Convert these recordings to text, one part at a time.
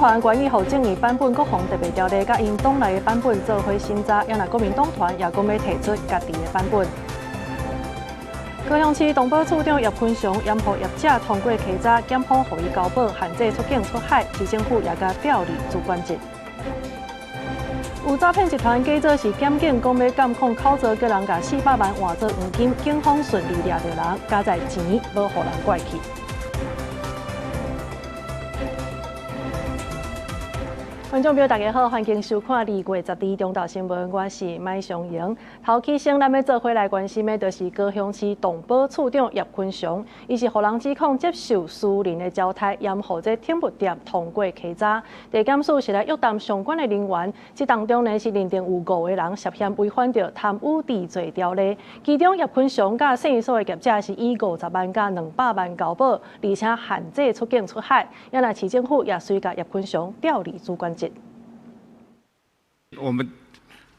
团关于后正义版本各项特别条例，甲因党内的版本做伙审查，也若国民党团也讲要提出家己的版本。高雄市动保处长叶坤雄严护业者通过稽查检讨，予以交保，限制出境出海。市政府也甲调离主管职。有诈骗集团假做是检警，讲要监控口罩，叫人甲400万换做黄金，警方顺利抓到人，加在钱无互人拐去。观众朋友，大家好，欢迎收看2月12中昼新闻，我是麦尚莹。头起先，咱要做伙来关心的，就是高雄市动保处长叶坤雄，伊是互人指控接受私人的招待，严护这天物店通过稽查。地检署是来约谈相关的人员，这当中呢是认定有5个人涉嫌违反着贪污治罪条例，其中叶坤雄甲剩所的业者是以50万甲200万交保，而且限制出境出海。也来市政府也随甲叶坤雄调离主管职。我们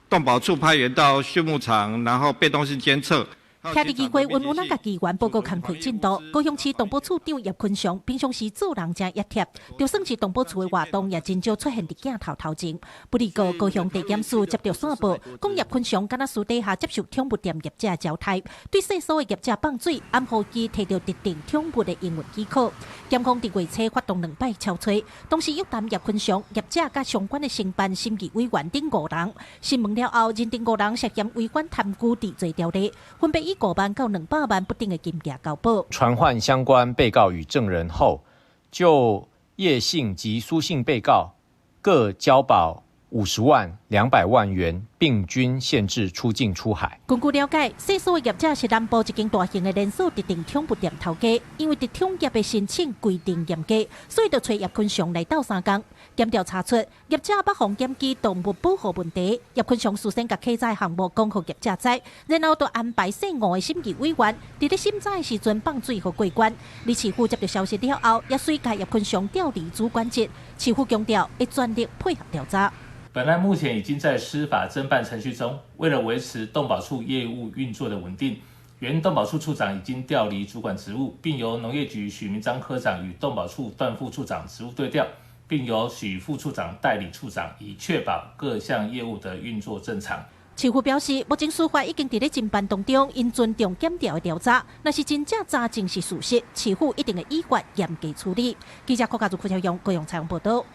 动保处派员到畜牧场，然后被动式监测。听日机会，温温那甲议员报告工作进度。高雄市动保处长叶坤雄平常时做人真热贴，就算是动保处的活动，也真少出现伫镜头前。不过高雄地检署接到线报，讲叶坤雄敢若私底下接受宠物店业者招待，对细所的业者放水，暗号机摕到特定宠物的营运机构。检方伫月初发动2摆敲催，同时约谈叶坤雄业者甲相关的承办审议委员等5人。审问了后，认定5人涉嫌违反贪污治罪条例，分别以5万到200万不等的金额交保。传唤相关被告与证人后，就叶姓及苏姓被告各交保50万、200万元，并均限制出境出海。根据了解，细所的业者是南部一间大型的连锁特定宠物店头家，因为伫宠业的申请规定严格，所以就找叶坤雄来斗3工。检调查出，业者把防检机动物保护问题，叶坤雄事先甲稽查项目讲互业者知，然后就安排姓吴的审议委员伫咧审查的时阵放水和过关。李市府接到消息了后，也随甲叶坤雄调离主管职。市府强调会全力配合调查。本案目前已经在司法侦办程序中，为了维持动保处业务运作的稳定，原动保处处长已经调离主管职务，并由农业局许明章科长与动保处段副处长职务对调，并由许副处长代理处长，以确保各项业务的运作正常。市府表示，目前司法已经伫咧侦办当中，因尊重检调的调查，若是真正查证是事实，市府一定会依法严格处理。记者柯家族邱阳高雄采访报道。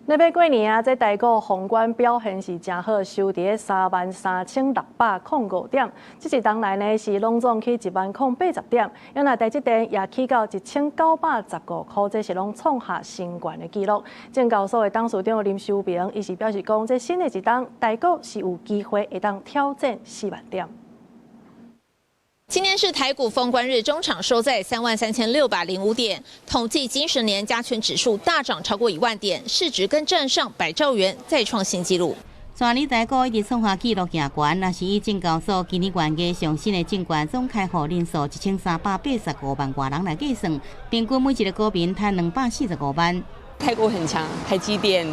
那要过年啊，这台股宏观表现是真好，收伫33605点。这一档来呢是拢总去10080点，原来台积电也起到1915块，这是拢创下新高的纪录。证交所的董事长林修平，伊是表示讲，这新的一档台股是有机会会当挑战4万点。今天是台股封关日，中场收在33605点。统计近10年加权指数大涨超过1万点，市值更站上100兆元，再创新纪录。全年台股一直创下纪录行悬，那是以证交所今年元月上新的证券总开户人数1385万多人来计算，平均每一个股民赚245万。台股很强，台积电、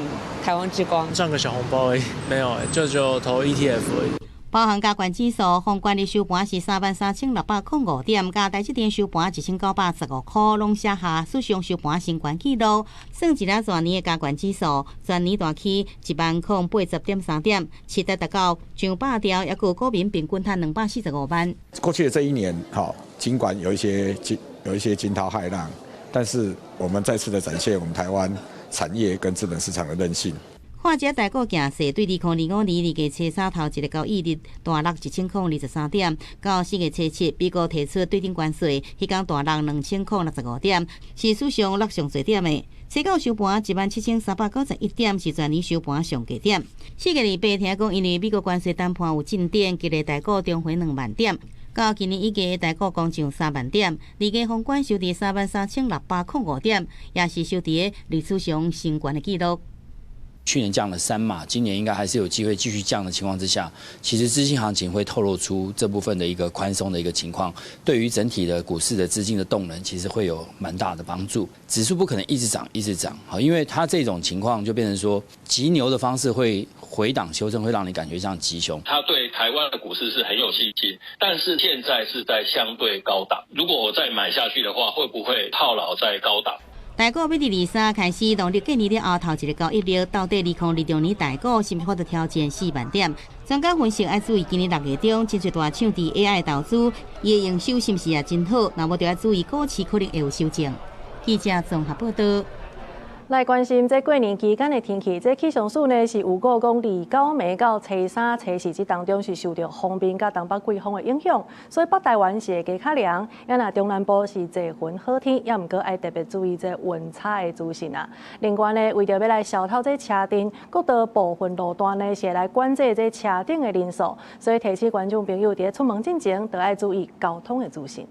台湾之光，赚个小红包而已，没有，就投 ETF 而已。包含加权指数，宏观日收盘是33605点，加台积电收盘1915块，拢写下史上收盘新高纪录。算一下全年的加权指数，全年大起10080.3点，期待达到上百条，也有股民平均赚245万。过去的这1年，尽管有一些惊涛骇浪，但是我们再次的展现我们台湾产业跟资本市场的韧性。看这台股行势，对2025年2月初3头一个交易日大落1023点，到4月初7，美国提出对顶关税，迄天大落2065点，是史上落上侪点的。初到收盘17391点，是全年收盘上低点。4月28听讲，因为美国关税谈判有进展，激励台股重回2万点。到今年1月，台股攻上3万点，2月宏观收伫33605点，也是收伫历史上新高的纪录。去年降了3码，今年应该还是有机会继续降的情况之下，其实资金行情会透露出这部分的一个宽松的一个情况，对于整体的股市的资金的动能，其实会有蛮大的帮助。指数不可能一直涨，好，因为它这种情况就变成说急牛的方式会回档修正，会让你感觉像急熊。它对台湾的股市是很有信心，但是现在是在相对高档，如果我再买下去的话，会不会套牢在高档？大股要223开始，农历过年了后头一个交易日，到底2026年大股是毋是法度挑战4万点？专家分析要注意今年6月中真侪大厂伫 AI 投资，伊的营收是毋是也真好？若无就要注意股市可能会有修正。记者综合报道。来关心这过年期间的天气，这气象署呢是预告讲，2、9、5到初3、初4这当中是受到风面甲东北季风的影响，所以北台湾是会加较凉，也那中南部是侪云好天，也毋过爱特别注意这温差的资讯啊。另外呢，为着要来消透这车阵，各道部分路段呢是来管制这车顶的人数，所以提醒观众朋友伫出门之前，都爱注意交通的资讯。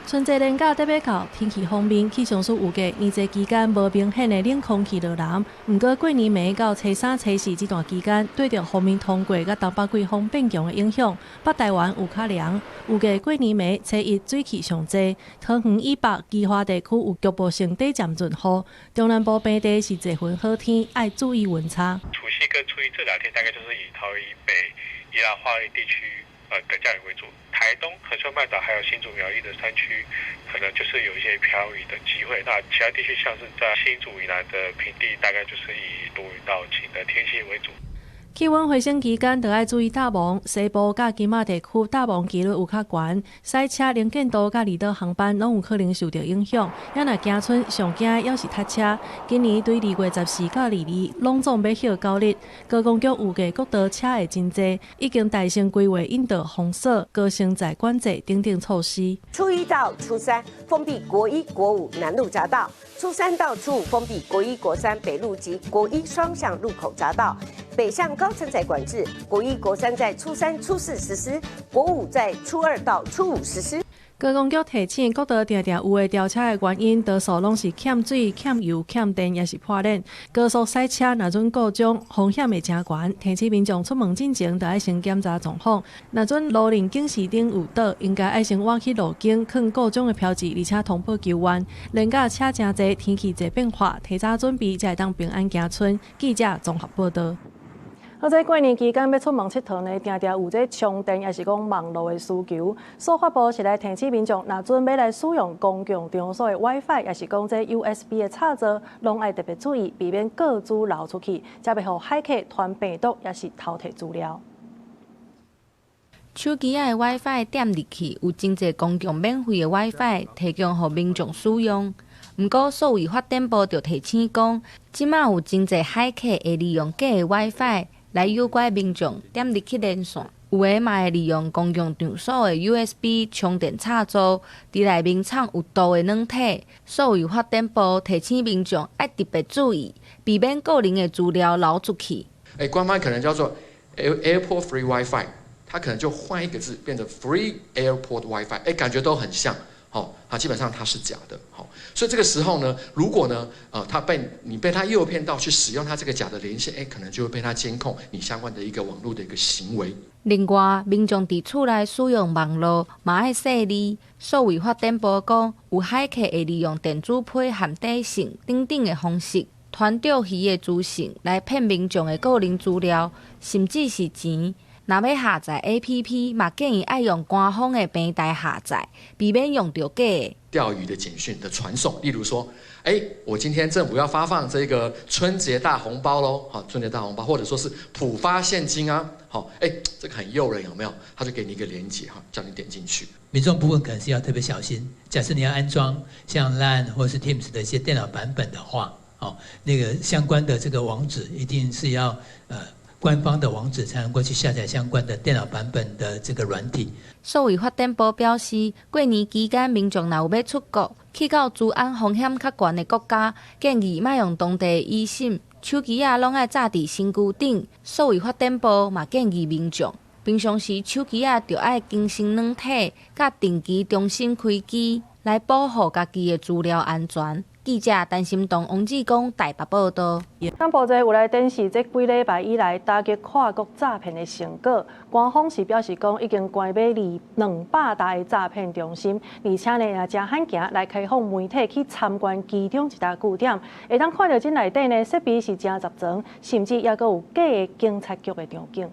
春节连假得要到，天气方面，气象署预计年节期间无明显的冷空气落南，不过过年尾到初3、初4这段期间，对着锋面通过甲东北季风变强的影响，北台湾有较凉。预计过年尾初1水气上济，桃园以北基华地区有局部性短暂阵雨，中南部平地是侪云好天，爱注意温差。除夕跟初一这2天大概就是以桃园以北、宜兰花莲地区的降雨为主。台东、恒春半岛还有新竹苗栗的山区，可能就是有一些飘雨的机会。那其他地区像是在新竹以南的平地，大概就是以多云到晴的天气为主。气温回升期间，就要注意大雾。西部甲金马地区大雾几率有较悬，塞车、能见度甲离岛航班拢有可能受到影响。也若行春上惊要是塞车。今年对2月14到22拢总要休9日。高公局预计各道车会真多，已经大型规划引导封锁、高承载管制等等措施。初1到初3封闭国1、国5南路匝道，初3到初5封闭国1、国3北路及国1双向路口匝道。北向高承载管制，国1、国3在初3、初4实施，国5在初2到初5实施。高公局提醒各道常常有的吊车的原因，多数拢是欠水、欠油、欠电，也是破裂。高速塞车若准故障，风险会真悬。提醒民众出门之前，就要先检查状况。若准路面警示灯有倒，应该要先挖起路径，放故障的标志，而且通报救援。连假车真多，天气侪变化，提早准备才会当平安行春。记者综合报道。好在过年期间要出门佚佗呢，常常有这充电，也是讲网络的需求。所发布是来提醒民众，若准要来使用公共场所的 WiFi， 也是讲这 USB 的插座，拢爱特别注意，避免各自流出去，才袂互骇客传病毒，也是偷摕资料。手机的 WiFi 点入去，有真侪公共免费的 WiFi 提供予民众使用。毋过，数位发展部就提醒讲，即马有真侪骇客会利用假的 WiFi。来诱拐民众点入去连线，有诶嘛会利用公共场所的 USB 充电插座，伫内面藏有毒的软体。数位发展部提醒民众要特别注意，避免个人的资料流出去。官方可能叫做 Airport Free WiFi， 它可能就换一个字，变成 Free Airport WiFi， 感觉都很像。它基本上它是假的，所以这个时候呢，如果呢，你被他诱骗到去使用他这个假的连线，可能就会被他监控你相关的一个网络的一个行为。另外，民众伫厝内使用网络，嘛爱细腻。数位发展部讲，有骇客会利用电子批和底信等等的方式，传钓鱼的资讯来骗民众的个人资料，甚至是钱。若要下载 APP， 嘛建议爱用官方的平台下载，避免用到假的钓鱼的简讯的传送。例如说，我今天政府要发放这个春节大红包喽，春节大红包，或者说是普发现金啊，这个很诱人，有没有？他就给你一个连结叫你点进去。民众部分可能是要特别小心，假设你要安装像 LAN 或是 Teams 的一些电脑版本的话，那个相关的这个网址一定是要官方的网址才能够去下载相关的电脑版本的这个软体。数位发展部表示，过年期间民众若有要出国，去到治安风险较悬的国家，建议莫用当地医信，手机拢爱扎伫身躯顶。数位发展部嘛建议民众，平常时手机就爱更新软体，甲定期重新开机，来保护家己的资料安全。记者陈心栋、王志光台北报道。咱报纸有来展示这几礼拜以来打击跨国诈骗的成果。官方是表示讲，已经关闭200大的诈骗中心，而且呢也真罕见来开放媒体去参观其中一大据点，会当看到这内底呢设备是真十全，甚至也阁有假的警察局的场景。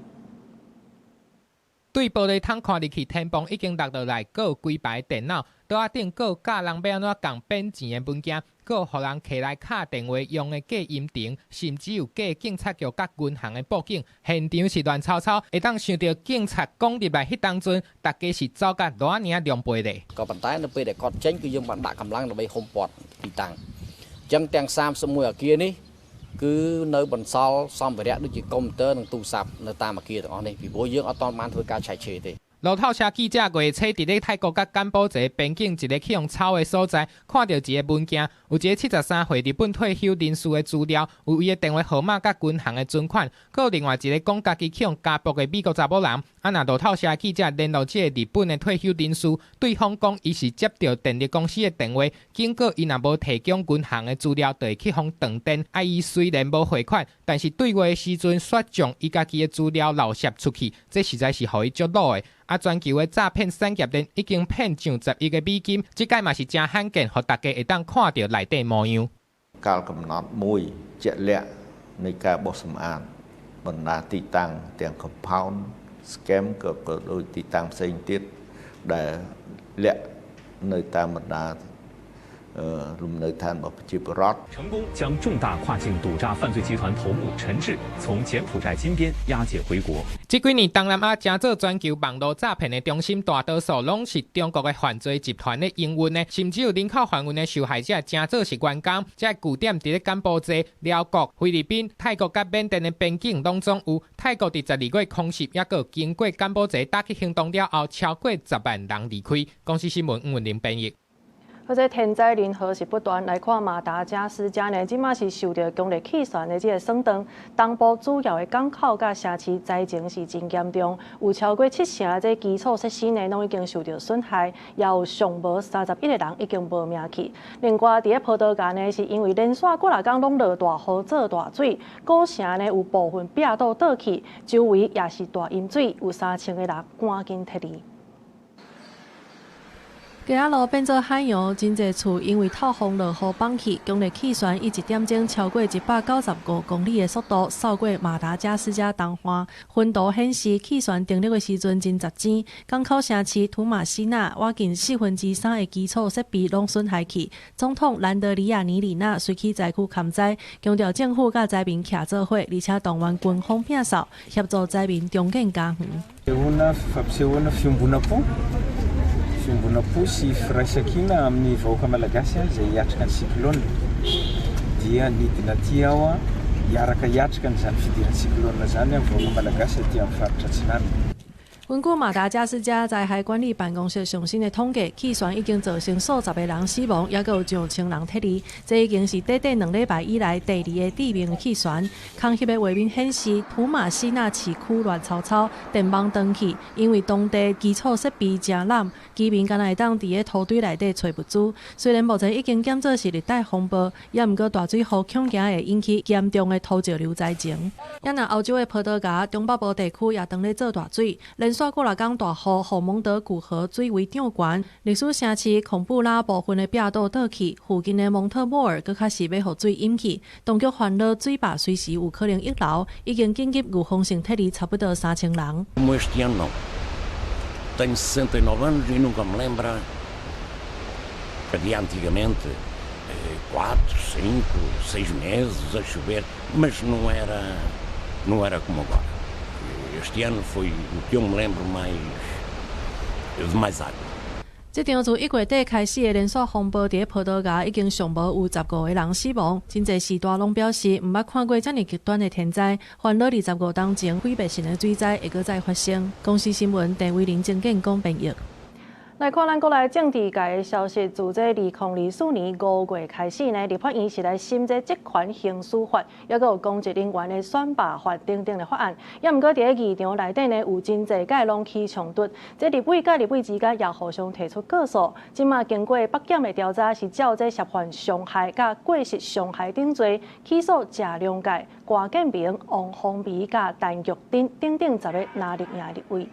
对玻璃窗看入去，天棚已经落落来，阁有几排电脑，桌仔顶阁有教人要安怎共变钱的文件，阁有互人摕来敲电话用的假音亭，甚至有假警察局甲银行的报警，现场是乱吵吵。会当想到警察讲入来迄当阵，大家是走甲偌尔亮杯咧。ក៏ប៉ុន្តែនៅពេលដែលគាត់ចេញគឺយើងបានដាក់កម្លាំងដើម្បីហុំព័ទ្ធទីតាំងអញ្ចឹងទាំង31អគារនេះគឺនៅបន្សល់សម្ភារៈដូចជាកុំព្យូទ័រនិងទូរស័ព្ទនៅតាមអគារទាំងអស់នេះពីព្រោះយើងអត់ទាន់បានធ្វើការឆែកឆេរទេ 路透社记者月初伫咧泰国甲柬埔寨边境一个去用抄的所在，看到一个文件，有一个73岁日本退休人士的资料，有伊的电话号码甲银行的存款，佮有另外一个讲家己去用家暴的美国查某人。那路透社记者联络这个日本的退休人士，对方讲伊是接到电力公司的电话，警告伊若无提供银行的资料，就会去互断电。伊虽然无汇款，但是对话的时阵却将伊家己的资料漏泄出去，这实在是互伊足恼的。 全球的诈骗产业链已经骗上11个美金，这届嘛是真罕见，互大家会当看到内底模样。កាលកំណត់មួយជាក់លាក់នៃការបោះសម្អាតបណ្ដាទីតាំងទាំង compound scam ក៏ដូចទីតាំងផ្សេងទៀតដែលលាក់នៅតាមបណ្ដាលំនៅឋានរបស់ប្រជាពលរដ្ឋ成功将重大跨境赌诈犯罪集团头目陈志从柬埔寨金边押解回国。这几年东南亚正做全球网络诈骗的中心，大多数拢是中国的犯罪集团的营运的，甚至有人口贩运的受害者，正做是员工。这据点伫咧柬埔寨、寮国、菲律宾、泰国甲缅甸的边境拢总有。泰国伫12月空袭，也个经过柬埔寨打击行动了后，超过10万人离开。公司新闻吴文玲编译。 或者天灾人祸是不断，来看马达加斯加呢，即马是受到强烈气旋的这个损动，东部主要的港口甲城市灾情是真严重，有超过70%这基础设施呢，拢已经受到损害，也有上无31个人已经无命去。另外，伫咧葡萄牙呢，是因为连续几日天拢落大雨做大水，古城呢有部分壁倒倒去，周围也是大淹水，有3000个人赶紧撤离。 街仔路变做海洋，真侪厝因为透风落雨放弃，强烈气旋以1点钟超过195公里的速度扫过马达加斯加东岸。分图显示，气旋登陆的时阵真杂尖，港口城市图马西纳挖近3/4的基础设备拢损害去。总统兰德里亚尼里纳随去灾区勘灾，强调政府甲灾民徛做伙，而且动员军方摒扫，协助灾民重建家园。 Fiomboana posy firaisankina amin'ny vahoaka malagasy izay hiatrika ny cyclone dia nidina ty ao hiaraka hiatrika n'izany fidirana cyclone zany amin'ny vahoaka malagasy aty amin'ny faritra Tsinane。 根据马达加斯加灾害管理办公室上新的统计，气旋已经造成数10个人死亡，也有上千人撤离。这已经是短短2礼拜以来第2个致命的气旋。空翕的画面显示，图马西纳市区乱糟糟，电网断去，因为当地基础设备真烂，居民敢若会当伫咧土堆内底找物资。虽然目前已经检做是热带风暴，也毋过大水河恐惊会引起严重的土石流灾情。也若欧洲的葡萄牙、中北部地区也当咧做大水，连续过来港大雨，互蒙德古河水位涨悬，历史城市孔布拉部分的壁倒倒去，附近的蒙特莫尔搁较是要互水淹去。当局烦恼水坝随时有可能溢流，已经紧急预防性撤离差不多3000人。Como este ano não. Tenho 69 anos e nunca me lembro. Havia antigamente 4, 5, 6 meses a chover, mas não era como agora. Este ano foi o que eu me lembro de mais água. 这场自1月底开始的连续风暴，伫葡萄牙已经上无有15个人死亡。真侪时代拢表示，毋捌看过遮尔极端的天灾，烦恼25当前毁灭性的水灾会搁再发生。公司新闻陈伟玲、郑建讲编译。来看咱国内政治界的消息，自这2024年5月开始呢，立法院是来审这职权刑事法，也有公职人员的选拔法等等的法案。也毋过伫咧议场内底呢，有真侪个拢起冲突。这立委甲立委之间也互相提出告诉。即马经过北检的调查，是照这涉犯伤害甲过失伤害等罪起诉谢良介、郭建明、王宏维甲陈玉珍等10个拿立院立委。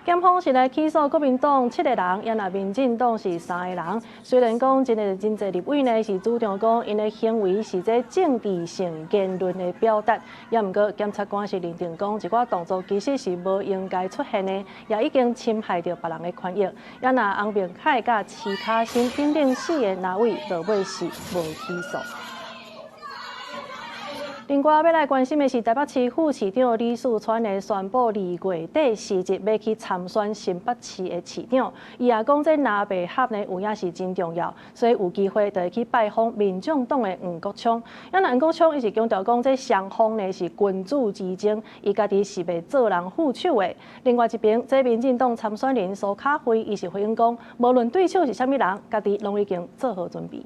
检方是来起诉国民党7个人，也那民进党是3个人。虽然讲真侪立委呢是主张讲因的行为是在政治性言论的表达，也毋过检察官是认定讲一寡动作其实是无应该出现的，也已经侵害到别人的权益。也那洪明凯甲齐卡新等等4个哪位到尾是无起诉。另外，要来关心的是台北市副市长李树川的宣布2月底时日要去参选新北市的市长。伊也讲，这若袂合呢，有影是真重要，所以有机会就会去拜访民众党的黄国昌。那黄国昌伊是强调讲，这双方呢是君主之争，伊家己是袂做人副手的。另外一边，这民进党参选人苏卡辉伊是回应讲，无论对手是啥物人，家己拢已经做好准备。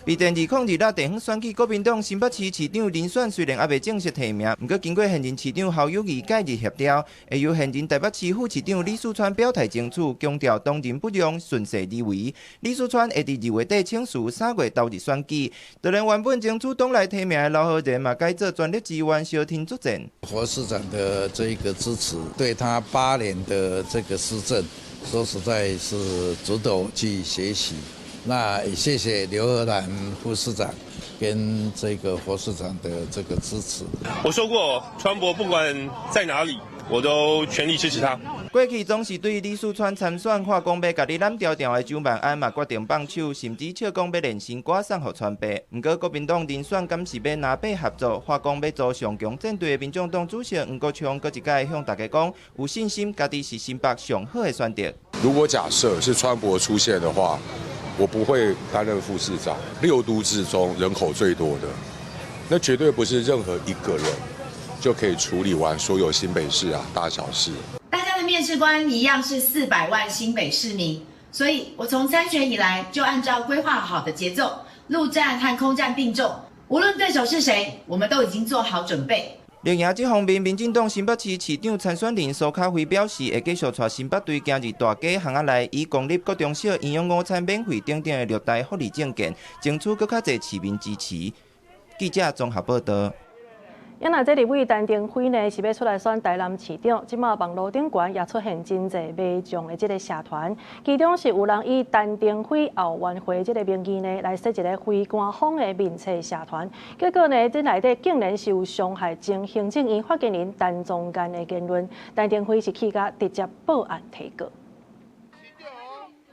备战2026地方选举，国民党新北市市长人选虽然还未正式提名，不过经过现任市长侯友宜介入协调，会由现任台北市副市长李树川表态争取，强调当仁不让，顺势而为。李树川会伫2月底请辞，3月投入选举。当然，原本争取党内提名的老好人嘛，该做全力支援，小天作战。侯市长的这一个支持，对他8年的这个施政，说实在是值得我去学习。那也谢谢刘荷兰副市长跟这个侯市长的这个支持。我说过，川博不管在哪里，我都全力支持他。过去总是对李树川参选话讲要家己揽条条的周万安嘛决定放手，甚至笑讲要连新歌送给川爸。不过国民党人选敢是要拿背合作，话讲要做上强战队的民众党主席黄国昌，搁一届向大家讲有信心，家己是新北上好的选择。如果假设是川博出现的话，我不会担任副市长。6都之中人口最多的，那绝对不是任何一个人就可以处理完所有新北市大小事。大家的面试官一样是400万新北市民，所以我从参选以来就按照规划好的节奏，陆战和空战并重，无论对手是谁，我们都已经做好准备。另外，这方面，民进党新北市市长参选人苏卡辉表示，会继续带新北队行入大家巷仔内，以公立、各中小营养午餐免费等等的6大福利证件，争取更较侪市民支持。记者综合报道。因那这立委陈定辉呢是要出来选台南市长，即马网络顶悬也出现真侪迷众的这个社团，其中是有人以陈定辉后援会这个名义呢来设一个非官方的名册社团，结果呢这内底竟然是有伤害前行政院发言人陈宗干的言论，陈定辉是去甲直接报案提告。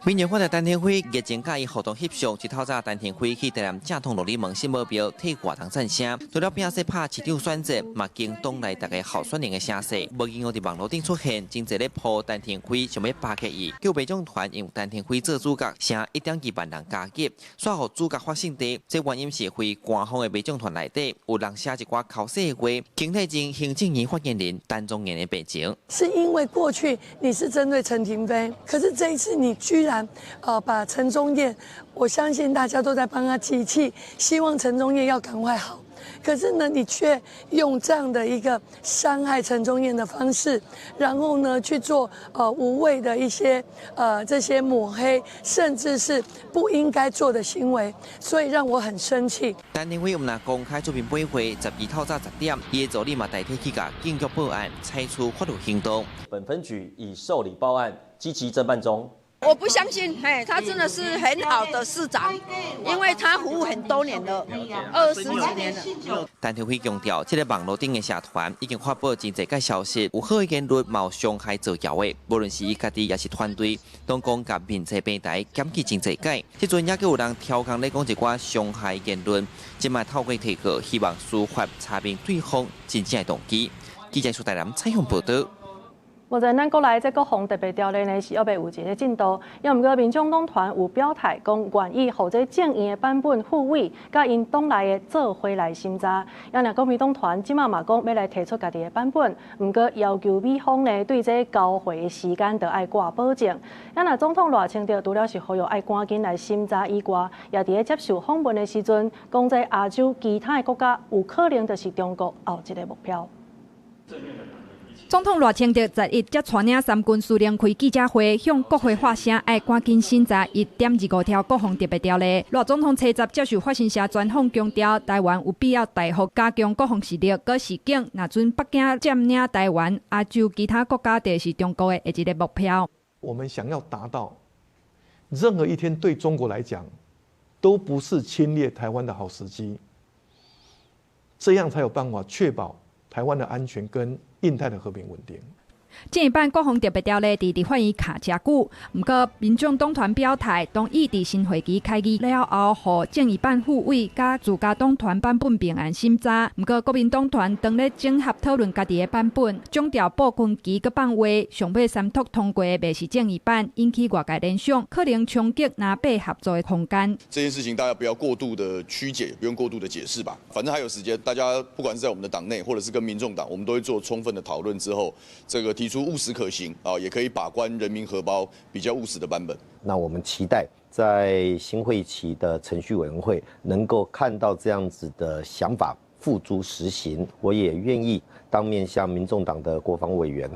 民众看到陈定辉热情甲伊互动翕相，一透早陈定辉去台南正统罗里门新目标替活动赞声，除了拼说拍市长选择，嘛经党内大家候选人的声势，无影响伫网络顶出现，真侪咧破陈定辉想要巴结伊，叫民众团用陈定辉做主角，成1.2万人加入，煞互主角发现地，这原因是非官方的民众团内底有人写一寡口水的话，警惕前行政院发言人陈宗彦的背景。是因为过去你是针对陈亭妃，可是这一次你居然把陈宗彦，我相信大家都在帮他集气，希望陈宗彦要赶快好。可是呢，你却用这样的一个伤害陈宗彦的方式，然后呢去做无谓的一些这些抹黑，甚至是不应该做的行为，所以让我很生气。陈定辉若公开出面背会，12透早10点，伊的助理嘛代替去甲警局报案，采取法律行动。本分局已受理报案，积极侦办中。我不相信，他真的是很好的市长，因为他服务很多年了，20几年了。陈定辉强调，这个网络顶的社团已经发布真侪个消息，有好的言论，嘛有伤害造谣的，无论是伊家己也是团队，拢讲甲面册平台检举真侪届，即阵也有人挑工咧讲一寡伤害言论，即卖透过提告，希望司法查明对方真正的动机。记者苏台南采访报道。目前咱国内这各项特别条例呢是要有一个进度，也毋过民众党团有表态讲愿意互这正院的版本复委，甲因党内的做伙来审查。也若国民党团即马嘛讲要来提出家己的版本，毋过要求美方呢对这交会的时间就爱挂保证。也若总统赖清德除了是呼吁爱赶紧来审查以外，也伫咧接受访问的时阵，讲这亚洲其他的国家有可能就是中国后一个目标。总统赖清德11才带领三军司令开记者会，向国会发声，要赶紧审查1.25条国防特别条例。赖总统7日接受法新社专访，强调台湾有必要大幅加强国防实力，搁示警，若准北京占领台湾，亚洲其他国家就是中国的一个目标。我们想要达到任何一天对中国来讲都不是侵略台湾的好时机，这样才有办法确保台湾的安全跟印太的和平稳定。进一版国防特别条例伫立法院卡真久，不过民众党团表态，同意伫新会期开议了后，互正义版复委甲自家党团版本并案审查。不过国民党团当咧整合讨论家己的版本，强调部分期搁放话，上尾三读通过的未是正义版，引起外界联想，可能冲击南北合作的空间。这件事情大家不要过度的曲解，不用过度的解释吧。反正还有时间，大家不管是在我们的党内，或者是跟民众党，我们都会做充分的讨论之后，这个提出务实可行啊，也可以把关人民荷包比较务实的版本。那我们期待在新会期的程序委员会能够看到这样子的想法付诸实行。我也愿意当面向民众党的国防委员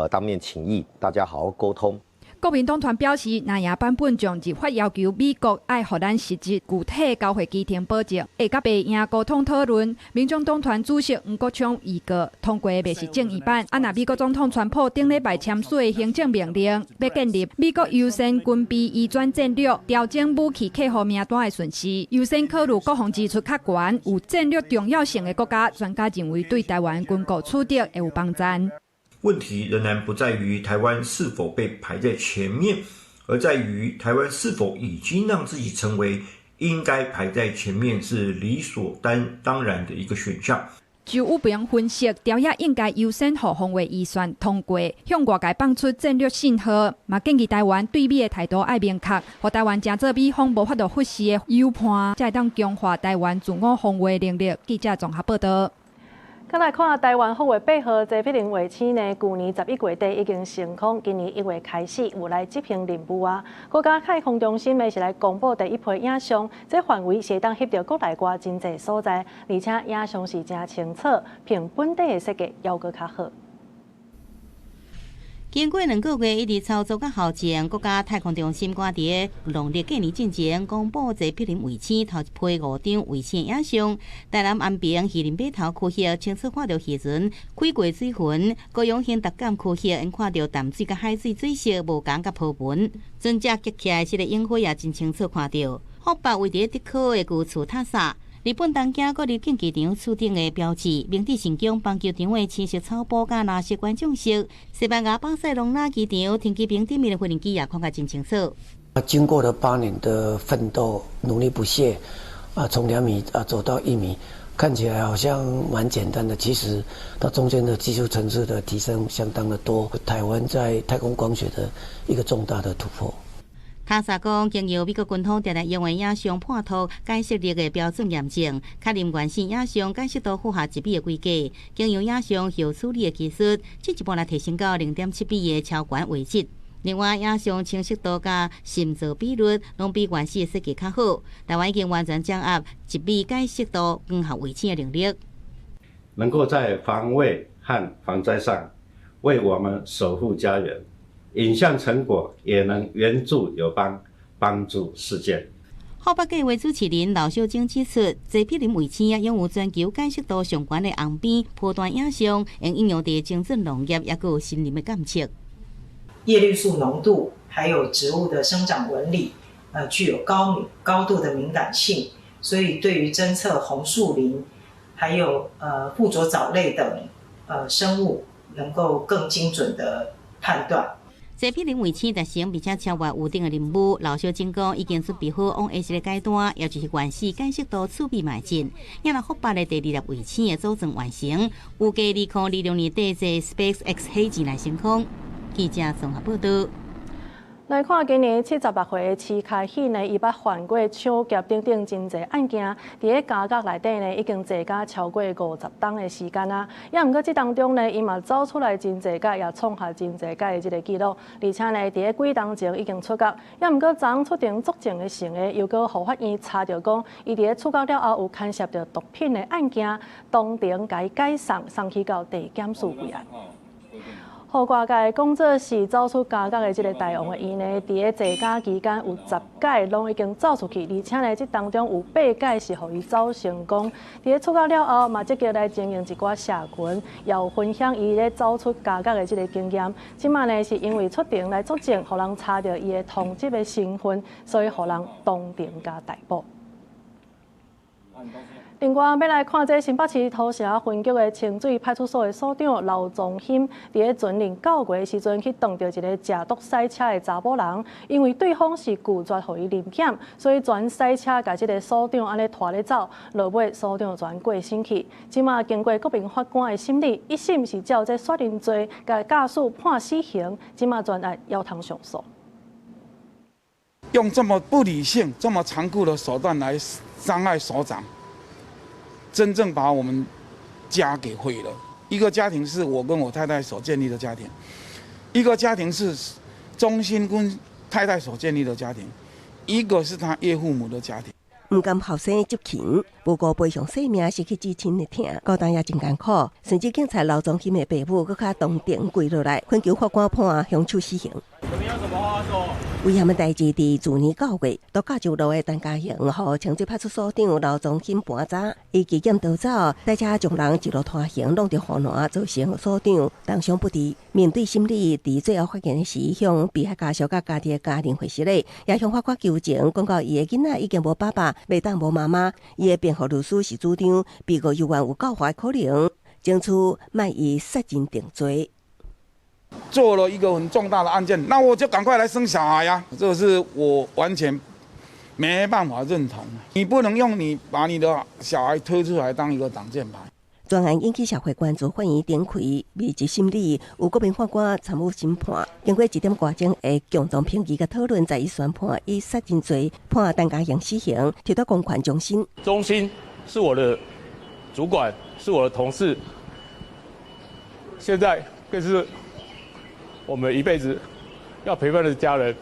当面请益，大家好好沟通。国民党团表示，南亚版本将立法要求美国爱予咱实质具体交会基庭保证，会甲北亚沟通讨论。民众党团主席黄国昌预告，通过未是正义版。若美国总统川普顶礼拜签署的行政命令，要建立美国优先军备移转战略，调整武器客户名单的顺序，优先考虑国防支出较悬、有战略重要性的国家。专家认为，对台湾军购取得会有帮助。问题仍然不在于台湾是否被排在前面，而在于台湾是否已经让自己成为应该排在前面是理所当然的一个选项。就有评分析，条约应该优先予防卫预算通过，向外界放出战略信号，嘛建议台湾对美的态度要明确，互台湾真做美方无法度忽视的优判，才会当强化台湾自我防卫能力。记者综合报道。再来看台湾复活8号坐飞轮卫星呢，去年11月底已经成功，今年1月开始有来执行任务啊。国家太空中心呢是来公布第一批影像，这范围是当翕到国内外真侪所在，而且影像是真清楚，凭本地的设计要阁较好。经过2个月一直操作到后前，国家太空中心赶伫农历过年之前公布坐飞轮卫星头一批5张卫星影像。台南安平鱼林码头区域清楚看到渔船开过水痕，高雄县达港区域因看到淡水甲海水水色无同甲波纹，船只激起来时的烟火也真清楚看到。福北位伫德科的旧厝塔萨。日本东京国立竞技场厝顶的标志，明治神宫棒球场的青色草埔甲蓝色观众席，西班牙巴塞隆纳机场天气屏顶面的无人机也看得真清楚。经过了8年的奋斗，努力不懈，从2米走到1米，看起来好像蛮简单的，其实它中间的技术层次的提升相当的多，台湾在太空光学的一个重大的突破。塔萨讲，经由美国军方常常用的影像判图解析力的标准验证，较临原性影像解析度符合1比的规格，经由影像后处理的技术，进一步来提升到0.7比的超悬画质。另外，影像清晰度甲深造比率拢比原始的设计较好。台湾已经完全掌握1比解析度光学卫星的能力，能够在防卫和防灾上为我们守护家园。影像成果也能援助友邦，帮助世界。福北计划主持人刘小晶指出，坐飞轮卫星拥有全球解析度上悬的红边波段影像，能应用在精准农业，也有森林的监测。叶绿素浓度还有植物的生长纹理，具有高度的敏感性，所以对于侦测红树林，还有附着藻类等生物，能够更精准的判断。坐飞轮卫星达成并且超越预定的任务，刘小晶讲已经准备好往下一个阶段，也就是原始解析度储备迈进。也让福北的第2粒卫星的组成完成，预计2026年底在 SpaceX 火箭来升空。记者综合报道。来看今年78岁市开始呢，伊捌犯过抢劫等等真侪案件，伫咧监狱内底呢，已经坐甲超过50冬的时间啊。也毋过这当中呢，伊嘛走出来真侪届，也创下真侪届的这个记录。而且呢，伫咧几当前已经出狱，也毋过昨昏出庭作证的成的，又搁互法院查到讲，伊伫咧出狱了后有牵涉到毒品的案件，当庭甲伊解送去到地检署归案。好外界讲做是走出家角的这个大王的伊呢，伫个坐驾期间有10届拢已经走出去，而且呢，这当中有8届是互伊走成功。伫个出国了后，嘛积极来经营一寡社群，也有分享伊咧走出家角的这个经验。即卖呢，是因为出庭来作证，互人查到伊的通缉的身份，所以互人当庭加逮捕。另外，要来看这新北市土城分局的清水派出所的所长刘宗兴，伫个准令9月时阵去撞到一个驾毒赛车的查某人，因为对方是拒绝互伊临检，所以全赛车甲这个所长安尼拖咧走，落尾所长全过身去。即马经过国民法官的审理，一审是照这杀人罪甲驾驶判死刑，即马专案要通上诉。用这么不理性、这么残酷的手段来伤害所长。真正把我们家给毁了。一个家庭是我跟我太太所建立的家庭，一个家庭是忠心跟太太所建立的家庭，一个是他岳父母的家庭。唔甘后生执勤，不过赔偿性命失去至亲的疼，高当也真艰苦。甚至警察刘宗兴的爸母搁较当庭跪落来，恳求法官判凶手死刑。危险的代志伫去年9月，都驾就路的陈家雄，和清水派出所长刘宗兴搬走，伊骑剑逃走，赛车将人一路拖行，弄到河南，造成所长当伤不治。面对审理，伫最后发言时，向被害家属甲家己的家庭回失礼，也向法官求情，讲到伊的囡仔已经无爸爸，袂当无妈妈。伊的辩护律师是主张，被告有冤有告发的可能，争取卖以杀人定罪。做了一个很重大的案件，那我就赶快来生小孩呀！这个是我完全没办法认同。你不能用你把你的小孩推出来当一个挡箭牌。专案引起社会关注，法院展开密集审理，有国民法官参与审判。经过1点多钟的共同评议和讨论，在伊宣判以杀人罪判陈家雄死刑，提到公款终身。中心是我的主管，是我的同事，现在更是我们一辈子要陪伴的家人。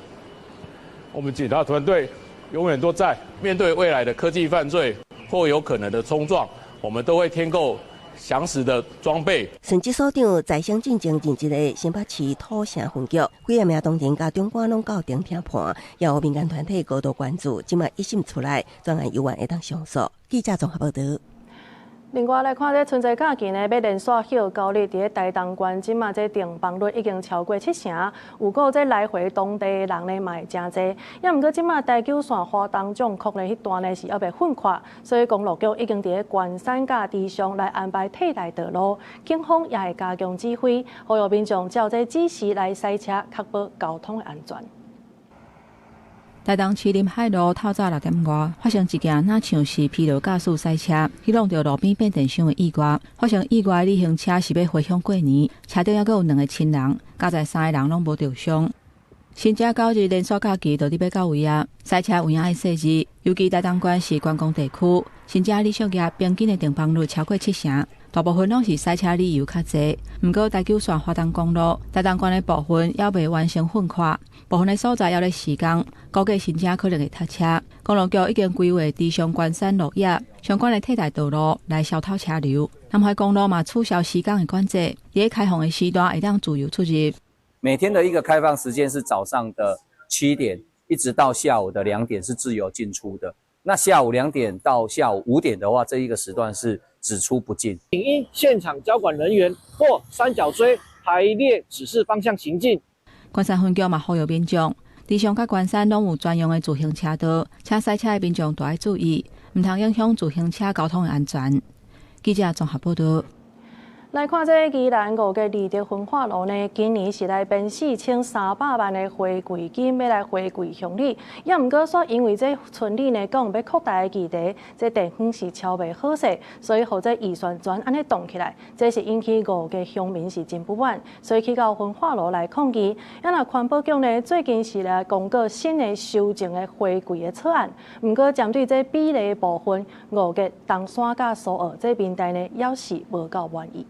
我们警察团队永远都在，面对未来的科技犯罪或有可能的冲撞，我们都会添购详实的装备。甚至所长在乡进行任职的新北市土城分局，几个名当庭甲中官拢到庭听判，也有民间团体高度关注。今麦一审出来，专案有冤会当上诉。记者综合报道。另外来看，这春节假期呢，要连续休9日，伫个台东县，即马这订房率已经超过70%，有个这来回当地的人呢嘛会真侪。也毋过即马台九线花东纵谷呢，迄段呢是还袂混垮，所以公路局已经伫个关山甲地上来安排替代道路，警方也会加强指挥，呼吁民众照这指示来驶车，确保交通的安全。台东市林海路透早6点外发生一件那像是疲劳驾驶赛车，去弄到路边变电箱的意外。发生意外的旅行车是要回乡过年，车顶还阁有2个亲人，加在3个人拢无受伤。新正9日连续假期就伫要到位啊！赛车有影爱设置，尤其台东县是观光地区，新正旅宿业平均的订房率超过70%。大部分拢是赛车旅游较侪，毋过台九线花东公路、台东县的部分还未完成混垮，部分的所在还咧施工，估计新正可能会塞车。公路局已经规划地上关山路野相关的替代道路来消透车流。南海公路嘛取消施工的管制，伫开放的时段会当自由出入。每天的一个开放时间是早上的7点，一直到下午的2点是自由进出的。那下午2点到下午5点的话，这一个时段是只出不进。请因现场交管人员或三角锥排列指示方向行进。关山分局嘛呼吁民众，地上甲关山拢有专用的自行车道，请赛车的民众都要注意，唔通影响自行车交通的安全。记者综合报道。来看这宜兰5个利德焚化炉呢，今年是来编4300万的回馈金，要来回馈乡里。也毋过说，因为这村里呢讲要扩大的议题，这地方是超袂好势，所以或者预算全安尼动起来，这是引起5个乡民是真不满，所以去到焚化炉来抗议。也那环保局呢，最近是来公告新的修正的回馈的草案，毋过针对这比例的部分，5个东山甲苏澳这边代呢，也是无够满意。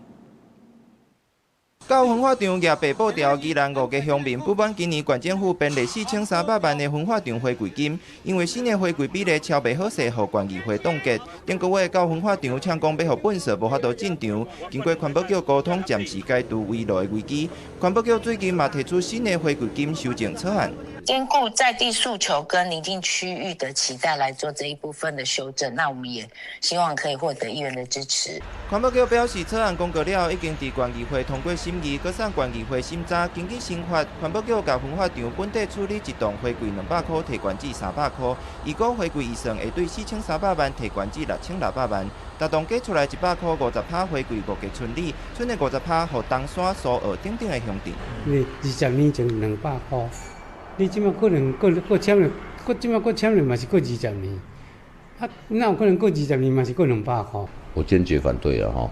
到焚化场举白布条，宜兰5个乡民不满今年县政府编列4300万的焚化场花卉金，因为新的花卉比例超袂好势，互县议会冻结。顶个月到焚化场呛讲要互本社无法度进场，经过环保局沟通，暂时解除围路的危机。环保局最近嘛提出新的花卉金修正草案。兼顾在地诉求跟邻近区域的期待来做这一部分的修正，那我们也希望可以获得议员的支持。环保局表示，草案公告了，已经伫县议会通过审议，搁送县议会审查，经济新法，环保局甲焚化场本地处理一栋花卉200块，提悬至300块；如果花卉预算会对4300万，提悬至6600万。大同加出来100块，50%花卉5个村里，剩的50%互东山、苏澳等等的乡镇。因为20年前200块。你即马可能过签了，即马过签了嘛是过20年，啊，那有可能过20年嘛是过200块。我坚决反对啊！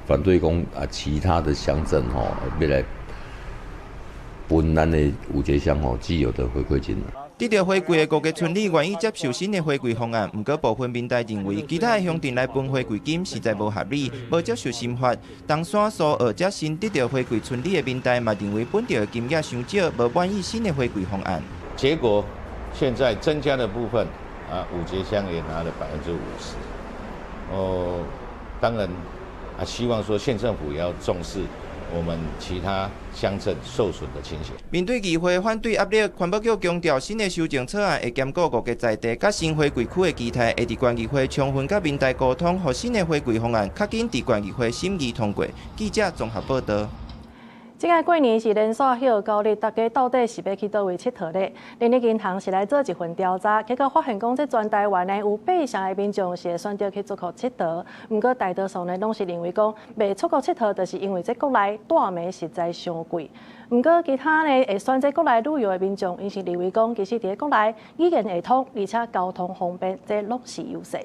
反对讲其他的乡镇要来分咱的五节乡既有的回馈金。得到花卉的5个村里愿意接受新的花卉方案，不过部分民代认为，其他的乡镇来分花卉金实在无合理，无接受新法。东山、苏澳这新得到花卉村里的民代嘛认为本地的金额伤少，无满意新的花卉方案。结果现在增加的部分五节乡也拿了50%。当然希望说县政府也要重视我们其他乡镇受损的情形。面对议会反对压力，环保局强调新的修正草案会兼顾5个在地甲新花卉区的期待，会伫县议会充分甲民代沟通，互新的花卉方案较紧伫县议会审议通过。记者综合报道。即个过年是连续休高日，大家到底是要去倒位佚佗呢？人力银行是来做一份调查，结果发现讲，这全台湾呢有8成的民众是会选择去出国佚佗，不过大多数呢拢是认为讲，袂出国佚佗，就是因为这国内住眠实在伤贵。不过其他呢会选择国内旅游的民众，因是认为讲，其实伫国内语言会通，而且交通方便，这拢是优势。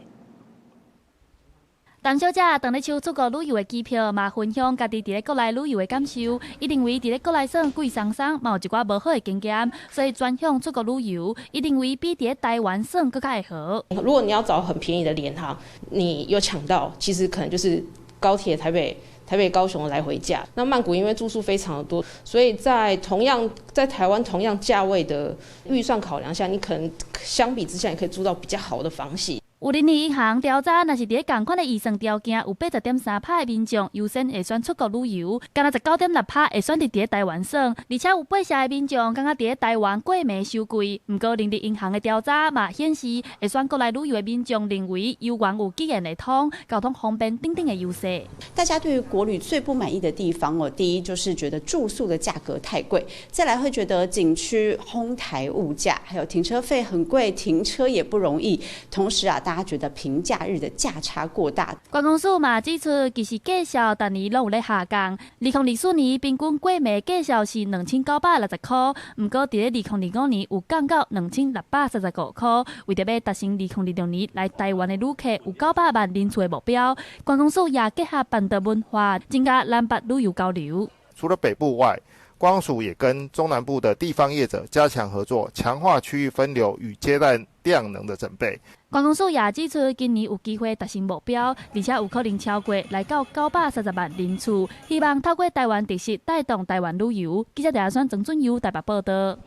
陈小姐当咧抽出国旅游的机票，嘛分享家己伫咧国内旅游的感受。伊认为伫咧国内耍贵松松，嘛有一寡无好的经验，所以转向出国旅游。伊认为比伫咧台湾耍更加会好。如果你要找很便宜的联航，你有抢到，其实可能就是高铁台北、高雄的来回价。那曼谷因为住宿非常的多，所以在台湾同样价位的预算考量下，你可能相比之下，你可以住到比较好的房系。有人力银行调查，若是伫咧同款的预算条件，有80.3%的民众优先会选出国旅游，敢若19.6%会选伫咧台湾耍，而且有8成的民众感觉伫咧台湾过暝收贵。不过人力银行的调查嘛显示，会选国内旅游的民众认为，游玩有语言会通、交通方便等等的优势。大家对于国旅最不满意的地方第一就是觉得住宿的价格太贵，再来会觉得景区哄抬物价，还有停车费很贵，停车也不容易。同时大家觉得平假日的价差过大。观光署嘛指出，其实价数逐年拢有咧下降。2024年平均过暝价数是2960块，不过伫咧2025年有降到2635块。为着要达成2026年来台湾的旅客有900万人次的目标，观光署也结合本地文化，增加南北旅游交流。除了北部外，观光署也跟中南部的地方业者加强合作，强化区域分流与接待量能的准备。观光署也指出，今年有机会达成目标，而且有可能超过来到930万人次。希望透过台湾特色带动台湾旅游。记者陈亚轩、曾俊佑台北报道。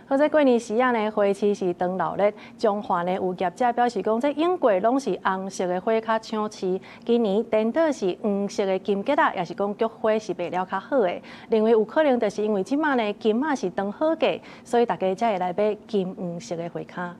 好在过年时啊呢，花市是长老日，中华呢有业者表示讲，这英国拢是红色的花较抢市，今年颠倒是黄色的金桔也是讲菊花是卖了较好的。认为有可能就是因为即马呢金是当好价，所以大家才会来买金黄色的花卡。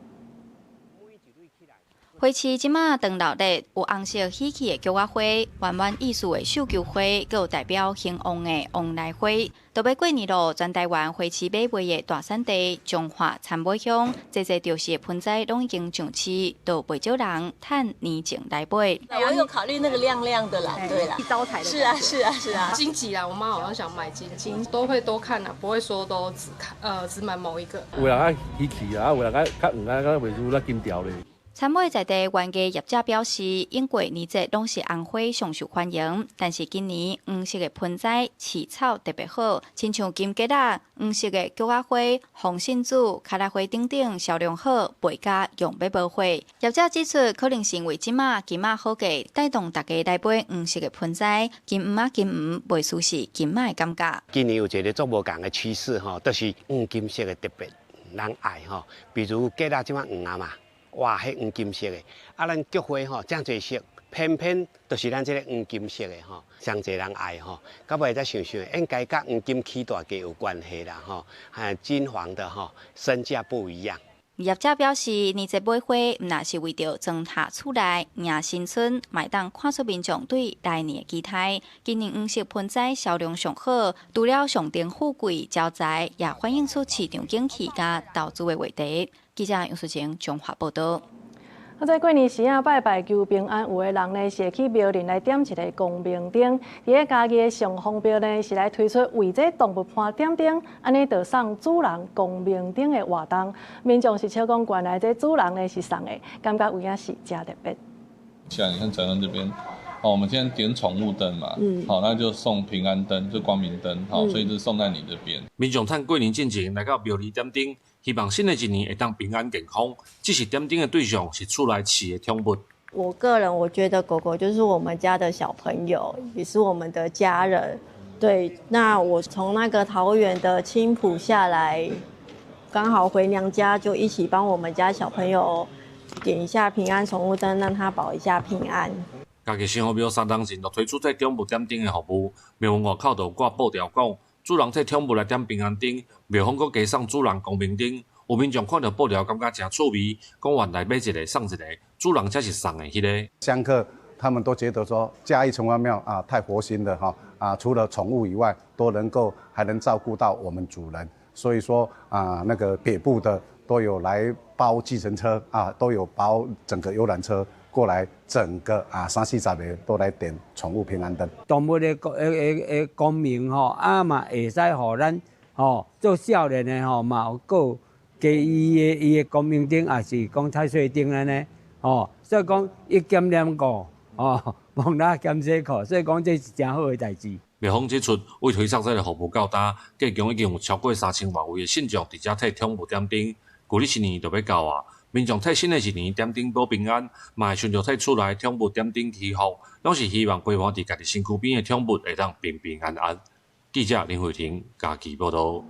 花市即马长老日有红色喜气的菊花花、圆圆意思的绣球花，佮有代表兴旺的旺来花。到尾过年咯，全台湾花市买卖的大产地彰化参尾乡，这吊饰的盆栽拢已经上市，都不少人趁年前来买。我有考虑那个亮亮的啦，对啦，一招财的。是啊。荆棘啦，我妈好像想买荆，都会多看啦，不会说都只买某一个。有人喜气啊，有人较黄啊，较袂如那金条咧。参会在地园艺业者表示，因过年节拢是红花上受欢迎，但是今年黄色的盆栽、饲草特别好，亲像金桔仔、黄色的菊仔花、红杏子、卡拉花等等销量好，卖价用要无货。业者指出，可能是因为即马金马好价，带动大家来买黄色的盆栽，金黄啊金黄，袂输是金马的感觉。今年有一个做无共的趋势吼，都是黄金色的特别人爱吼，比如桔仔即马黄啊嘛。哇，迄黄金色的，啊，咱菊花吼，真侪色，偏偏都是咱这个黄金色的吼，上侪人爱吼。到尾再想想，应该甲黄金起大价有关系啦吼，金黄的吼，身价不一样。业者表示，年节买花毋那是为着装下厝内迎新春，卖当看出民众对来年的期待。今年黄色盆栽销量上好，除了上顶富贵招财，也反映出市场景气甲投资的话题。记者杨淑晴综合报道。在过年时拜拜求平安，有的人呢是去庙里来点一个光明灯。伫个家己的上方标呢是来推出为这动物伴点灯，安尼就送主人光明灯的活动。民众是笑讲，原来这主人呢是送的，感觉有影是真特别。像你看展览这边。我们今天点宠物灯嘛，好，那就送平安灯，就光明灯，好，所以就送在你这边。民众趁过年进前来到庙里点灯，希望新的一年会当平安健康。只是点灯的对象是厝内饲的宠物。我个人我觉得狗狗就是我们家的小朋友，也是我们的家人。对，那我从那个桃园的青埔下来，刚好回娘家，就一起帮我们家小朋友点一下平安宠物灯，让他保一下平安。家己新湖庙3当前就推出这宠物点灯的服务，庙门外口就有挂布条讲，主人替宠物来点平安灯，庙方阁加送主人光明灯。有民众看到布条感觉真趣味，讲原来买一个送一个，主人才是送的迄个。香客他们都觉得说嘉义城隍庙太佛心了哈除了宠物以外，都能够还能照顾到我们主人，所以说那个北部的都有来包计程车都有包整个游览车。过来整个30-40个都来点宠物平安灯。动物的光明嘛会使互咱做少年的嘛有够加伊的光明灯，也是讲太岁灯安尼所以讲一兼两顾望拉兼这顾，所以讲这是真好的代志。庙方指出，为推测这个服务较大，计共已经有超过3000多位的信众直接替宠物点灯，旧历1年就要到啊。民众替新的一年点灯保平安，嘛会顺着替厝内宠物点灯祈福，拢是希望陪伴伫家己身躯边的宠物会当平平安安。记者林慧婷家己报道。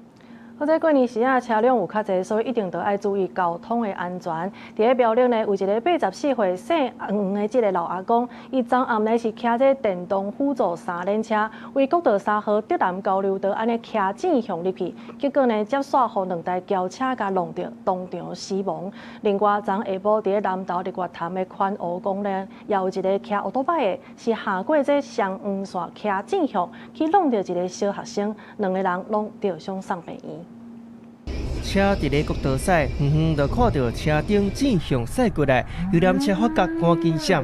好在过年时车辆有较侪，所以一定要爱注意交通的安全。伫个庙里呢，有一个84岁姓黄的这个老阿公，伊昨暗呢是骑这电动辅助3轮车，为国道3号德南交流道安尼骑正向入去，结果呢接煞互2台轿车甲弄着，当场死亡。另外，昨下晡伫个南投日月潭的宽湖公园，也有一个骑奥多摆的，是下过这双黄线骑正向，去弄着一个小学生，2个人拢吊伤送病院。车伫咧国道驶，远远就看到车顶正向驶过来，游览车发觉赶紧闪。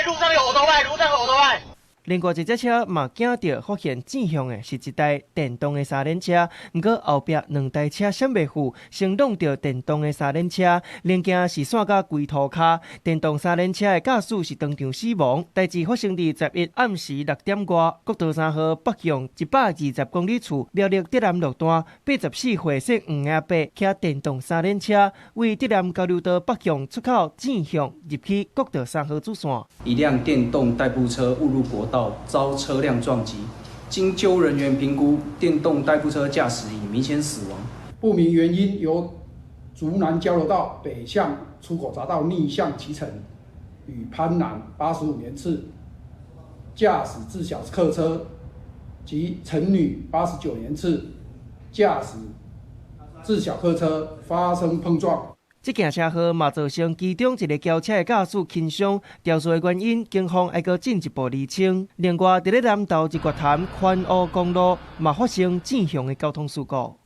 路上有奥多摆，路上有奥多摆。另外一只车嘛惊到，发现正向的是一台电动的3轮车，不过后壁2台车闪袂赴，先弄到电动的3轮车，零件是散到规涂骹。电动3轮车的驾驶是当场死亡。代志发生伫11暗时6点外，国道3号北向120公里处苗栗德南路段，84岁姓黄阿伯骑电动3轮车，为德南交流道北向出口正向入去国道3号主线。一辆电动代步车误入国道，遭车辆撞击。经救人员评估，电动代步车驾驶已明显死亡。不明原因由竹南交流道北向出口匝道逆向骑乘，与潘南85年次驾驶自小客车及陈女89年次驾驶自小客车发生碰撞。这件车祸嘛造成其中一个轿车的驾驶轻伤，调查的原因，警方还阁进一步厘清。另外，伫咧南投日月潭宽湖公路嘛发生正向的交通事故。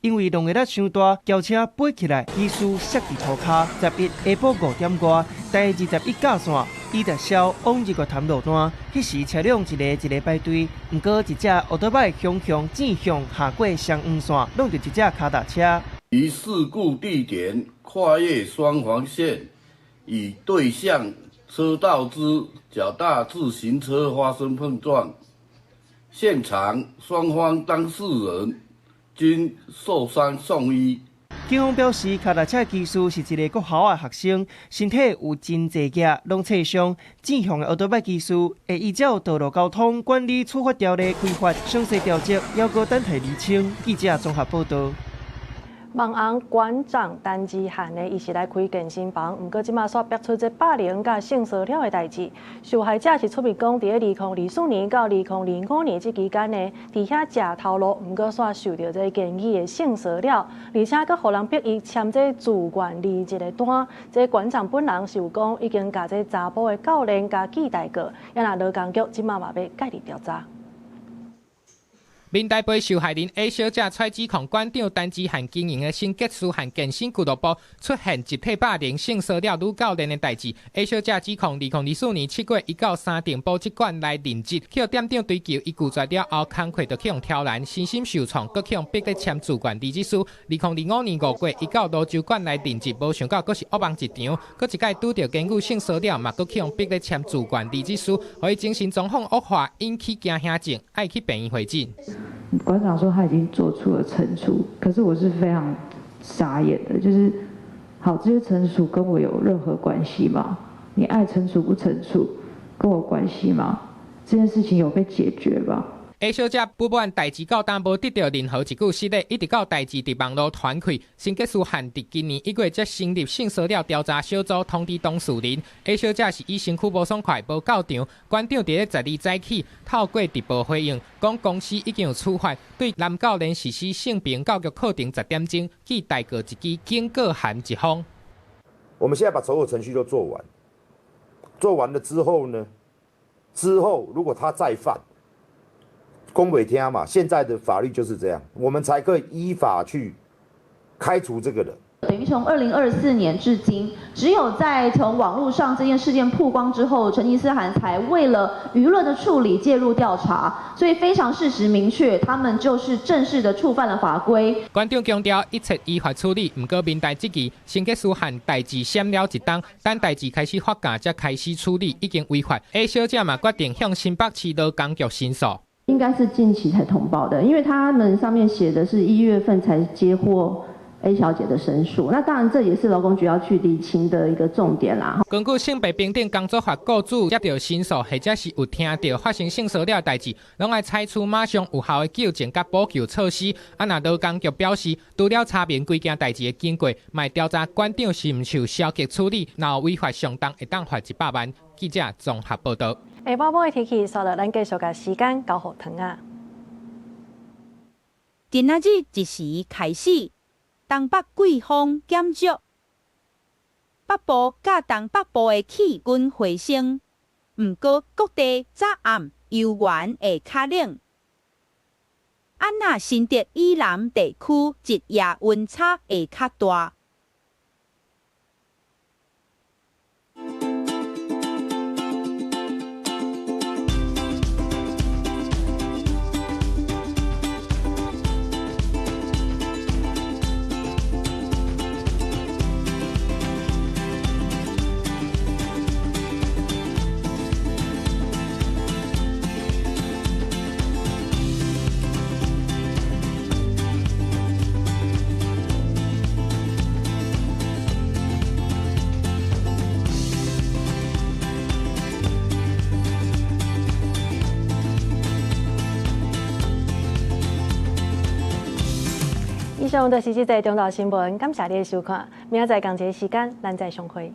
因为浪个力伤大，轿车飞起来，技师摔伫涂骹。11下晡5点外，第21架线伊直消往日月潭路段，迄时车辆一个排队，毋过一只奥多摆向正向下过双黄线，弄着一只脚踏车。于事故地点跨越双黄线，与对向车道之脚踏自行车发生碰撞，现场双方当事人均受伤送医。警方表示，脚踏车技师是一个国校的学生，身体有真济架拢挫伤。正向的奥多摆技师会依照道路交通管理处罚条例规范详细调节，要告等待厘清。记者综合报道。望红馆长陈志涵呢，伊是来开健身房，毋过即马煞逼出这霸凌甲性骚扰的代志。受害者是出面讲，伫2024年到2025年这期间呢，伫遐食头路，毋过煞受到这言语的性骚扰，而且佫互人逼伊签这自愿离职的单。这馆长本人是有讲，已经甲这查甫的教练甲记代过，也若劳工局即马嘛要介入调查。面代被受害人 A 小姐蔡指控馆长陈志涵经营的新杰斯和健身俱乐部出现集体霸凌、性骚扰女教练的代志。A 小姐指控2024年7月，伊到三重保职馆来任职，去店长追求，伊拒绝了后，工课就去用挑战，身心受创，搁去用逼得签自愿离职书。2025年5月，伊到泸州馆来任职，无想到搁是恶梦一场，搁一届拄到检举性骚扰，嘛搁去用逼得签自愿离职书，互伊精神状况恶化，引起惊吓症，爱去病院会诊。馆长说他已经做出了惩处，可是我是非常傻眼的，就是好，这些惩处跟我有任何关系吗？你爱惩处不惩处，跟我关系吗？这件事情有被解决吧？A 小姐不满代志到当无得到任何一句实例，一直到代志伫网络传开，新结束限伫今年1月才成立性骚扰调查小组，通知当事人。A 小姐是以身躯无爽快，无到场。馆长伫咧12早起透过直播回应，讲公司已经有处罚对男教练实施性平教育课程10点钟，记代过一支警告函一封。我们现在把所有程序都做完，做完了之后呢？之后如果他再犯，公委听嘛，现在的法律就是这样，我们才可以依法去开除这个人。等于从2024年至今，只有在从网络上这件事件曝光之后，成吉思汗才为了舆论的处理介入调查，所以非常事实明确，他们就是正式的触犯了法规。馆长强调一切依法处理，不过面代这期新结束函代志闪了一档，等代志开始发酵才开始处理，已经违法。A 小姐嘛决定向新北市劳工局申诉。应该是近期才通报的，因为他们上面写的是1月份才接获 A 小姐的申诉，那当然这也是劳工局要去厘清的一个重点啦。根据性别平等工作法，雇主接到申诉或者是有听到发生性骚扰代志，拢爱采取马上有效的纠正甲补救措施。啊，若劳工局表示，除了查明规件代志的经过，卖调查馆长是毋受消极处理，若有违法上当，会当罚100万。记者综合报道。下晡晡的天气，稍后咱继续甲时间交互糖啊。今仔日一时开始，东北季风减弱，北部甲东北部的气温回升，毋过各地早暗悠远会较冷。啊那新竹以南地区日夜温差会较大。以上就是这则中岛新闻，感谢你的收看。明仔载同一个时间，咱再相会。